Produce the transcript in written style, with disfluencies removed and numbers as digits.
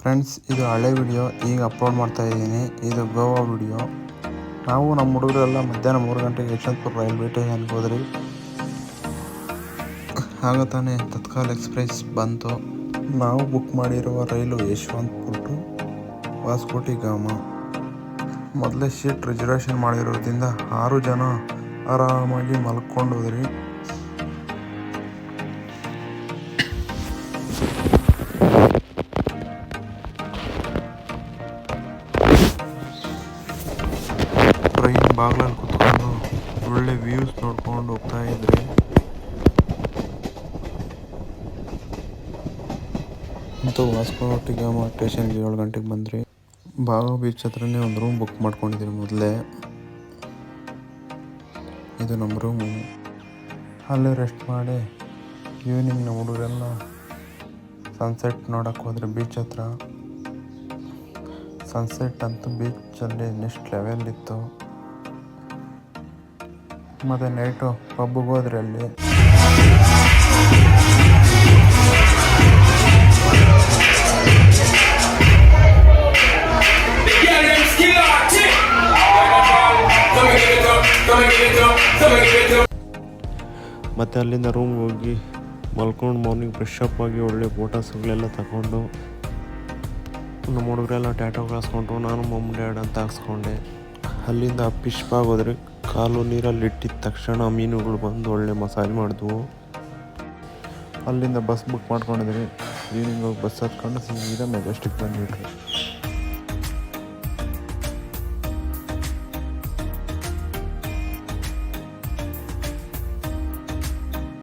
Friends, ಇದು ಹಳೆ video ಈಗ ಅಪ್ಲೋಡ್ ಮಾಡ್ತಾ ಇದ್ದೀನಿ. ಇದು ಗೋವಾ ವಿಡಿಯೋ. ನಾವು ನಮ್ಮ ಹುಡುಗರೆಲ್ಲ ಮಧ್ಯಾಹ್ನ 3 ಗಂಟೆಗೆ ಯಶವಂತಪುರ ರೈಲ್ವೆ ಸ್ಟೇಷನ್ಗೆ ಹೋದ್ರಿ. ಆಗ ತಾನೇ ತತ್ಕಾಲ್ ಎಕ್ಸ್ಪ್ರೆಸ್ ಬಂತು. ನಾವು ಬುಕ್ ಮಾಡಿರುವ ರೈಲು ಯಶವಂತಪುರ ಟು ವಾಸ್ಕೋಟಿ ಗಾಮ. ಮೊದಲೇ ಸೀಟ್ ರಿಸರ್ವೇಷನ್ ಮಾಡಿರೋದ್ರಿಂದ 6 ಜನ ಆರಾಮಾಗಿ ಮಲ್ಕೊಂಡು ಹೋದ್ರಿ. ಟ್ರೈನ್ ಬಾಗ್ಲಲ್ಲಿ ಕುತ್ಕೊಂಡು ಒಳ್ಳೆ ವ್ಯೂಸ್ ನೋಡ್ಕೊಂಡು ಹೋಗ್ತಾ ಇದ್ರಿ. ಅಂತೂ ವಾಸ್ಕೋಟಿ ಗಾಮ ಸ್ಟೇಷನ್ಗೆ 7 ಗಂಟೆಗೆ ಬಂದ್ರಿ. ಬಾಗೋ ಬೀಚ್ ಹತ್ರನೇ ಒಂದು ರೂಮ್ ಬುಕ್ ಮಾಡ್ಕೊಂಡಿದ್ರಿ ಮೊದಲೇ. ಇದು ನಮ್ಮ ರೂಮು. ಅಲ್ಲೇ ರೆಸ್ಟ್ ಮಾಡಿ ಈವ್ನಿಂಗ್ ನಮ್ಮ ಹುಡುಗರೆಲ್ಲ ಸನ್ಸೆಟ್ ನೋಡೋಕ್ಕೆ ಹೋದ್ರೆ ಬೀಚ್ ಹತ್ರ. ಸನ್ಸೆಟ್ ಅಂತೂ ಬೀಚಲ್ಲಿ ನೆಕ್ಸ್ಟ್ ಲೆವೆಲ್ ಇತ್ತು. ಮತ್ತು ನೈಟು ಪಬ್ಗೆ ಹೋದ್ರೆ ಅಲ್ಲಿ ಮತ್ತು ಅಲ್ಲಿಂದ ರೂಮ್ಗೆ ಹೋಗಿ ಮಲ್ಕೊಂಡು ಮಾರ್ನಿಂಗ್ ಫ್ರೆಶ್ ಅಪ್ ಆಗಿ ಒಳ್ಳೆ ಫೋಟೋಸ್ಗಳೆಲ್ಲ ತಗೊಂಡು ನಮ್ಮ ಹುಡುಗರೆಲ್ಲ ಟ್ಯಾಟೋ ಹಾಕ್ಸ್ಕೊಂಡ್ರು. ನಾನು ಮಮ್ ಡ್ಯಾಡ್ ಅಂತ ಹಾಕ್ಸ್ಕೊಂಡೆ. ಅಲ್ಲಿಂದ ಫಿಶ್ ಬಾಗ್ ಹೋದ್ರೆ ಕಾಲು ನೀರಲ್ಲಿ ಇಟ್ಟಿದ ತಕ್ಷಣ ಮೀನುಗಳು ಬಂದು ಒಳ್ಳೆ ಮಸಾಜ್ ಮಾಡಿದ್ವು. ಅಲ್ಲಿಂದ ಬಸ್ ಬುಕ್ ಮಾಡ್ಕೊಂಡಿದ್ರಿ. ಈವ್ನಿಂಗ್ ಹೋಗಿ ಬಸ್ ಹತ್ಕೊಂಡು ಸೀದಾ ಮೆಜೆಸ್ಟಿಕ್ ಬಂದ್ಬಿಟ್ರಿ.